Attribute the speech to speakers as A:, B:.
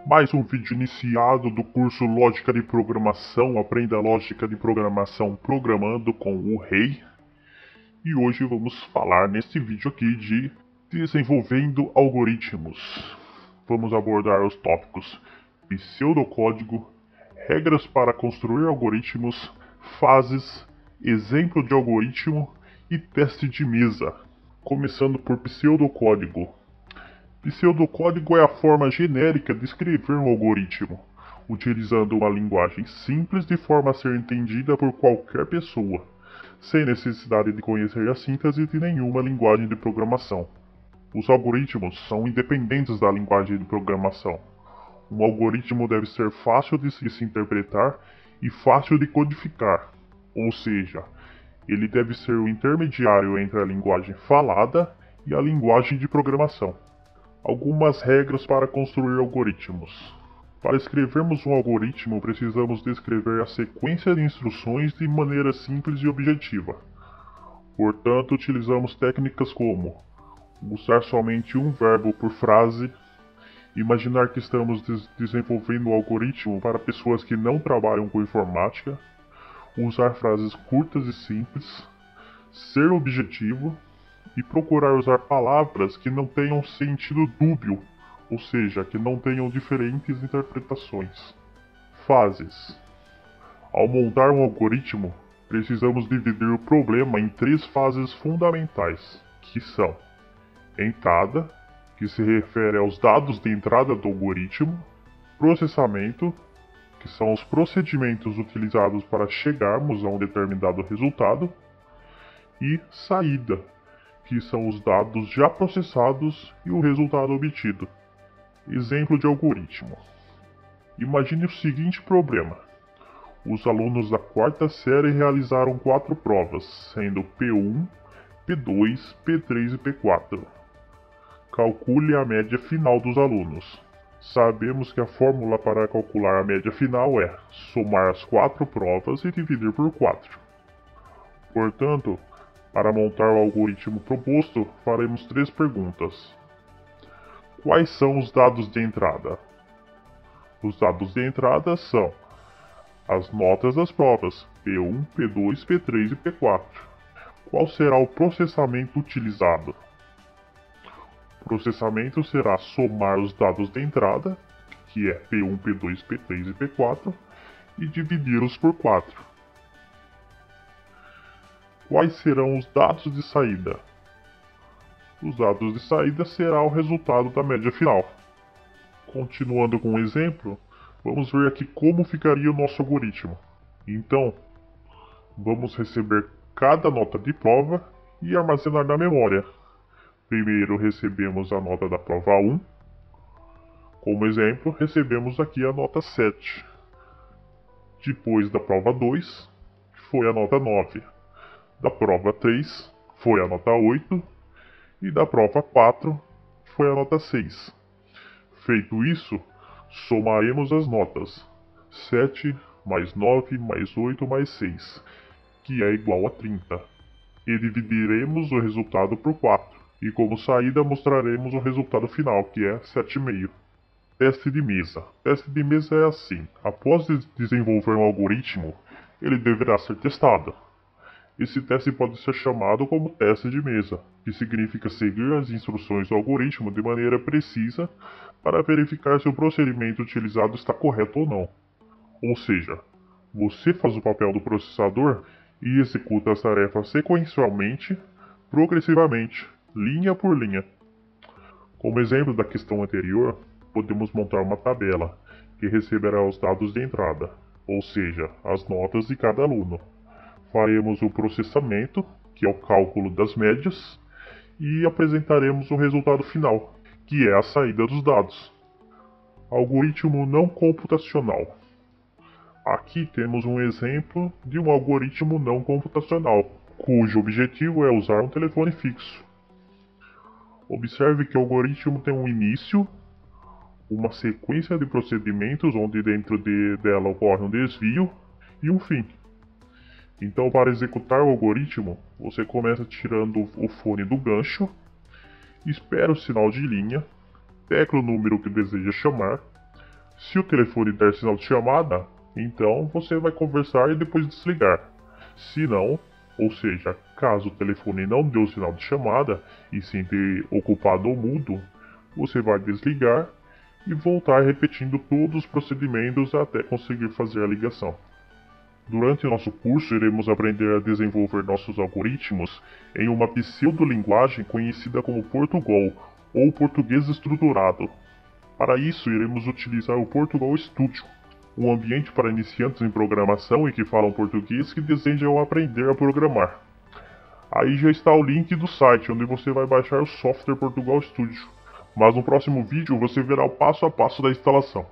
A: Mais um vídeo iniciado do curso Lógica de Programação. Aprenda a lógica de programação programando com o Rei. E hoje vamos falar nesse vídeo aqui de desenvolvendo algoritmos. Vamos abordar os tópicos pseudocódigo, regras para construir algoritmos, fases, exemplo de algoritmo e teste de mesa. Começando por pseudocódigo. Pseudocódigo é a forma genérica de escrever um algoritmo, utilizando uma linguagem simples de forma a ser entendida por qualquer pessoa, sem necessidade de conhecer a síntese de nenhuma linguagem de programação. Os algoritmos são independentes da linguagem de programação. Um algoritmo deve ser fácil de se interpretar e fácil de codificar, ou seja, ele deve ser o intermediário entre a linguagem falada e a linguagem de programação. Algumas regras para construir algoritmos. Para escrevermos um algoritmo, precisamos descrever a sequência de instruções de maneira simples e objetiva. Portanto, utilizamos técnicas como usar somente um verbo por frase, imaginar que estamos desenvolvendo um algoritmo para pessoas que não trabalham com informática, usar frases curtas e simples, ser objetivo, e procurar usar palavras que não tenham sentido dúbio, ou seja, que não tenham diferentes interpretações. Fases. Ao montar um algoritmo, precisamos dividir o problema em 3 fases fundamentais, que são entrada, que se refere aos dados de entrada do algoritmo, processamento, que são os procedimentos utilizados para chegarmos a um determinado resultado, e saída, que são os dados já processados e o resultado obtido. Exemplo de algoritmo. Imagine o seguinte problema. Os alunos da 4ª série realizaram 4 provas, sendo P1, P2, P3 e P4. Calcule a média final dos alunos. Sabemos que a fórmula para calcular a média final é somar as 4 provas e dividir por 4. Portanto, para montar o algoritmo proposto, faremos 3 perguntas. Quais são os dados de entrada? Os dados de entrada são as notas das provas, P1, P2, P3 e P4. Qual será o processamento utilizado? O processamento será somar os dados de entrada, que é P1, P2, P3 e P4, e dividi-los por 4. Quais serão os dados de saída? Os dados de saída será o resultado da média final. Continuando com o exemplo, vamos ver aqui como ficaria o nosso algoritmo. Então, vamos receber cada nota de prova e armazenar na memória. Primeiro recebemos a nota da prova 1. Como exemplo, recebemos aqui a nota 7. Depois da prova 2, que foi a nota 9. Da prova 3 foi a nota 8 e da prova 4 foi a nota 6. Feito isso, somaremos as notas 7 mais 9 mais 8 mais 6, que é igual a 30, e dividiremos o resultado por 4, e como saída mostraremos o resultado final, que é 7,5. Teste de mesa. Teste de mesa é assim: após desenvolver um algoritmo, ele deverá ser testado. Esse teste pode ser chamado como teste de mesa, que significa seguir as instruções do algoritmo de maneira precisa para verificar se o procedimento utilizado está correto ou não. Ou seja, você faz o papel do processador e executa as tarefas sequencialmente, progressivamente, linha por linha. Como exemplo da questão anterior, podemos montar uma tabela, que receberá os dados de entrada, ou seja, as notas de cada aluno. Faremos o processamento, que é o cálculo das médias, e apresentaremos o resultado final, que é a saída dos dados. Algoritmo não computacional. Aqui temos um exemplo de um algoritmo não computacional, cujo objetivo é usar um telefone fixo. Observe que o algoritmo tem um início, uma sequência de procedimentos onde dentro dela ocorre um desvio e um fim. Então, para executar o algoritmo, você começa tirando o fone do gancho, espera o sinal de linha, tecla o número que deseja chamar. Se o telefone der sinal de chamada, então você vai conversar e depois desligar. Se não, ou seja, caso o telefone não deu sinal de chamada e sim ter ocupado o mudo, você vai desligar e voltar repetindo todos os procedimentos até conseguir fazer a ligação. Durante nosso curso, iremos aprender a desenvolver nossos algoritmos em uma pseudolinguagem conhecida como Portugal ou português estruturado. Para isso, iremos utilizar o Portugal Studio, um ambiente para iniciantes em programação e que falam português que desejam aprender a programar. Aí já está o link do site onde você vai baixar o software Portugal Studio. Mas no próximo vídeo você verá o passo a passo da instalação.